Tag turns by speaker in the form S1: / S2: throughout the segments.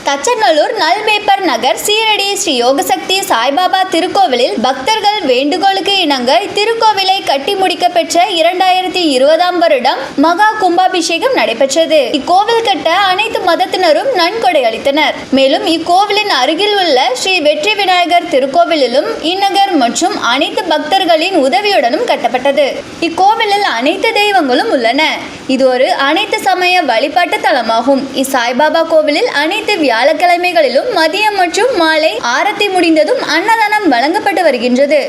S1: தச்சநல்லூர் நல்வேப்பர் நகர் சீரடி ஸ்ரீ யோகசக்தி சாய்பாபா திருக்கோவிலில் பக்தர்கள் வேண்டுகோளுக்கு இணங்க திருக்கோவிலை கட்டி முடிக்க பெற்ற 2020ஆம் வருடம் மகா கும்பாபிஷேகம் நடைபெற்றது. இக்கோவில் கட்ட அனைத்து மதத்தினரும் நன்கொடை அளித்தனர். மேலும் இக்கோவிலின் அருகில் உள்ள ஸ்ரீ வெற்றி விநாயகர் திருக்கோவிலிலும் இந்நகர் மற்றும் அனைத்து பக்தர்களின் உதவியுடனும் கட்டப்பட்டது. இக்கோவிலில் அனைத்து தெய்வங்களும் உள்ளன. இது ஒரு அனைத்து சமய வழிபாட்டு தலமாகும். இசாய்பாபா கோவிலில் அனைத்து வியாழக்கிழமைகளிலும் மதியம் மற்றும் மாலை ஆரத்தி முடிந்ததும் அன்னதானம் வழங்கப்பட்டு வருகின்றது.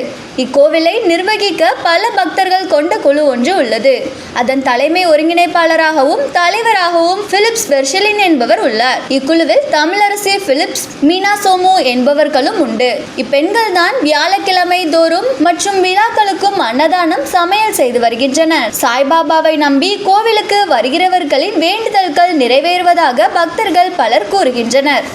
S1: இக்கோவிலை நிர்வகிக்க பல பக்தர்கள் கொண்ட குழு ஒன்று உள்ளது. அதன் தலைமை ஒருங்கிணைப்பாளராகவும் தலைவராகவும் பிலிப்ஸ் வெர்ஷலின் என்பவர் உள்ளார். இக்குழுவில் தமிழரசி பிலிப்ஸ், மீனா சோமு என்பவர்களும் உண்டு. இப்பெண்கள் தான் வியாழக்கிழமை தோறும் மற்றும் விழாக்களுக்கும் அன்னதானம் சமையல் செய்து வருகின்றனர். சாய்பாபாவை நம்பி கோவிலுக்கு வருகிறவர்களின் வேண்டுதல்கள் நிறைவேறுவதாக பக்தர்கள் பலர் கூறுகின்றனர்.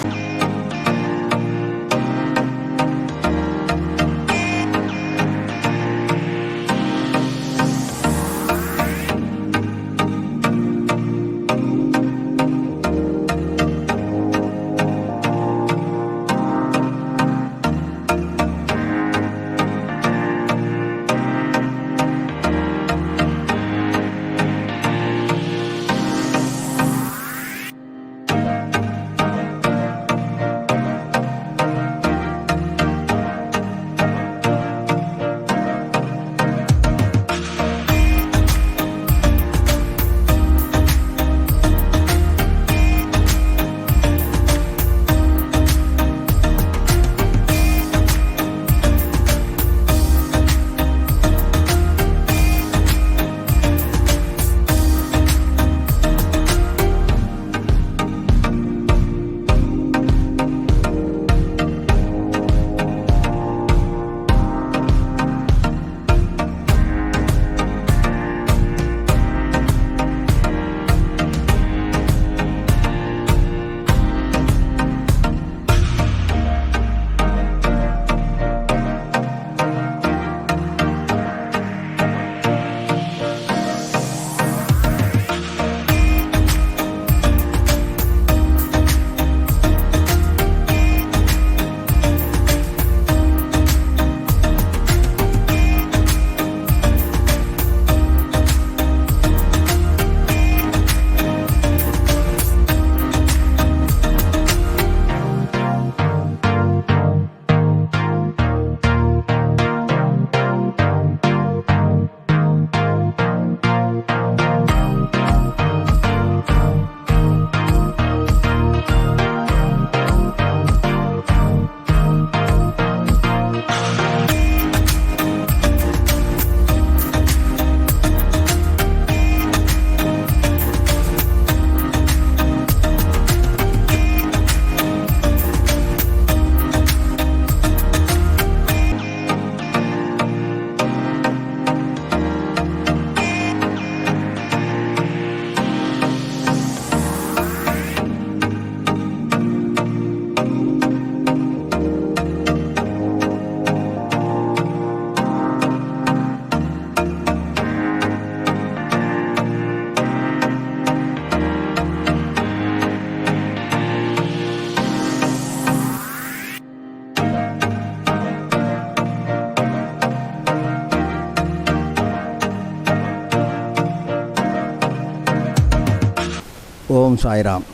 S2: ஓம் சாய்ராம்.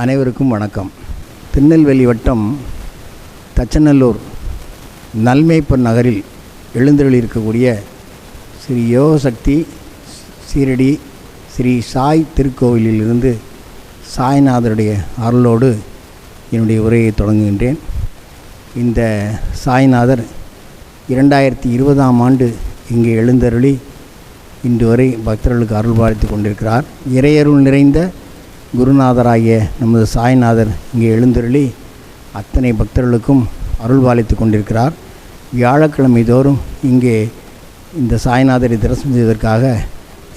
S2: அனைவருக்கும் வணக்கம். திருநெல்வேலி வட்டம் தச்சநல்லூர் நல்வேப்பர் நகரில் எழுந்தருளியிருக்கக்கூடிய ஸ்ரீ யோகசக்தி சீரடி ஸ்ரீ சாய் திருக்கோவிலிலிருந்து சாய்நாதருடைய அருளோடு என்னுடைய உரையை தொடங்குகின்றேன். இந்த சாய்நாதர் 2020ஆம் ஆண்டு இங்கே எழுந்தருளி இன்று வரை பக்தர்களுக்கு அருள் பாலித்து கொண்டிருக்கிறார். இறையருள் நிறைந்த குருநாதராகிய நமது சாய்நாதர் இங்கே எழுந்தருளி அத்தனை பக்தர்களுக்கும் அருள் பாலித்து கொண்டிருக்கிறார். வியாழக்கிழமை தோறும் இங்கே இந்த சாய்நாதரை தரிசனம் செய்வதற்காக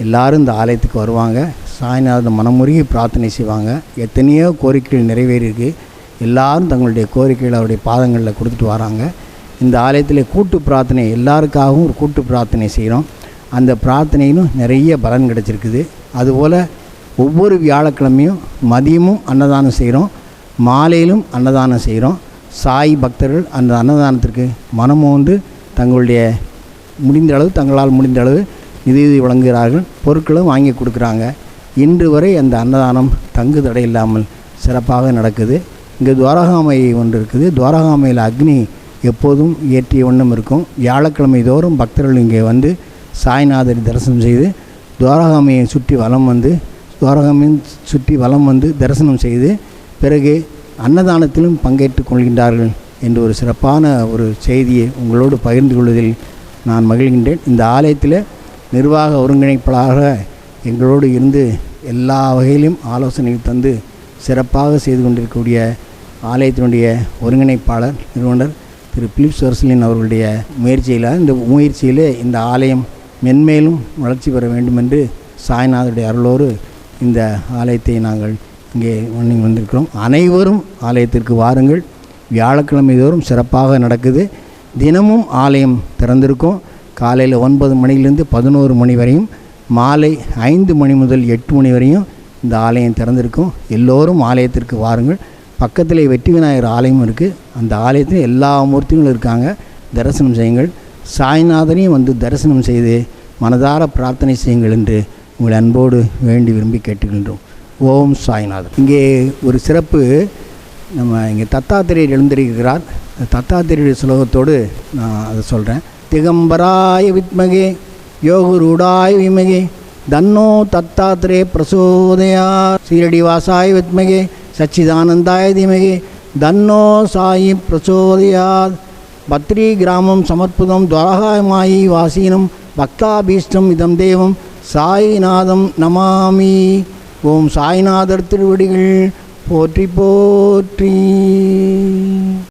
S2: எல்லாரும் இந்த ஆலயத்துக்கு வருவாங்க. சாய்நாதர் மனமுருகி பிரார்த்தனை செய்வாங்க. எத்தனையோ கோரிக்கைகள் நிறைவேறியிருக்கு. எல்லாரும் தங்களுடைய கோரிக்கைகளை அவருடைய பாதங்களில் கொடுத்துட்டு வராங்க. இந்த ஆலயத்தில் கூட்டு பிரார்த்தனை எல்லாருக்காகவும் ஒரு கூட்டு பிரார்த்தனை செய்கிறோம். அந்த பிரார்த்தனையிலும் நிறைய பலன் கிடச்சிருக்குது. அதுபோல் ஒவ்வொரு வியாழக்கிழமையும் மதியமும் அன்னதானம் செய்கிறோம். மாலையிலும் அன்னதானம் செய்கிறோம். சாய் பக்தர்கள் அந்த அன்னதானத்திற்கு மனமோந்து தங்களுடைய தங்களால் முடிந்த அளவு நிதி வழங்குகிறார்கள். பொருட்களும் வாங்கி கொடுக்குறாங்க. இன்று வரை அந்த அன்னதானம் தங்கு தடை இல்லாமல் சிறப்பாக நடக்குது. இங்கே துவாரகாமை ஒன்று இருக்குது. துவாரகாமையில் அக்னி எப்போதும் ஏற்றிய வண்ணம் இருக்கும். வியாழக்கிழமை தோறும் பக்தர்கள் இங்கே வந்து சாய்நாதரை தரிசனம் செய்து துவாரகாமையை சுற்றி வலம் வந்து தரிசனம் செய்து பிறகு அன்னதானத்திலும் பங்கேற்றுக் கொள்கின்றார்கள் என்று ஒரு சிறப்பான ஒரு செய்தியை உங்களோடு பகிர்ந்து கொள்வதில் நான் மகிழ்கின்றேன். இந்த ஆலயத்தில் நிர்வாக ஒருங்கிணைப்பாளராக எங்களோடு இருந்து எல்லா வகையிலும் ஆலோசனைகள் தந்து சிறப்பாக செய்து கொண்டிருக்கக்கூடிய ஆலயத்தினுடைய ஒருங்கிணைப்பாளர் நிறுவனர் திரு பிலிப்ஸ் வர்சலின் அவர்களுடைய முயற்சியில் இந்த ஆலயம் மென்மேலும் வளர்ச்சி பெற வேண்டும் என்று சாய்நாதருடைய அருளோடு இந்த ஆலயத்தை நாங்கள் இங்கே வந்திருக்கிறோம். அனைவரும் ஆலயத்திற்கு வாருங்கள். வியாழக்கிழமை தோறும் சிறப்பாக நடக்குது. தினமும் ஆலயம் திறந்திருக்கும். காலையில் 9 மணியிலிருந்து 11 மணி வரையும், மாலை 5 மணி முதல் 8 மணி வரையும் இந்த ஆலயம் திறந்திருக்கும். எல்லோரும் ஆலயத்திற்கு வாருங்கள். பக்கத்தில் வெற்றி விநாயகர் ஆலயம் இருக்குது. அந்த ஆலயத்தில் எல்லா மூர்த்திகளும் இருக்காங்க. தரிசனம் செய்யுங்கள். சாய்நாதனையும் வந்து தரிசனம் செய்து மனதார பிரார்த்தனை செய்யுங்கள் என்று உங்களை அன்போடு வேண்டி விரும்பி கேட்டுக்கின்றோம். ஓம் சாய்நாதர். இங்கே ஒரு சிறப்பு, நம்ம இங்கே தத்தாத்திரேயர் எழுந்திருக்கிறார். தத்தாத்திரேயர் ஸ்லோகத்தோடு நான் அதை சொல்கிறேன். திகம்பராய வித்மகே யோகுரூடாய விமகே தன்னோ தத்தாத்திரே பிரசோதயா சீரடிவாசாய வித்மகே சச்சிதானந்தாய தீமகே தன்னோ சாயி பிரசோதயாத். பத்ரி கிராமம் சமர்ப்புதம் துவாரகாமாயி வாசீனம் பக்தாபீஷ்டம் இதம் தேவம் சாய்நாதம் நமாமி. ஓம் சாய்நாதர் திருவடிகள் போற்றி போற்றி.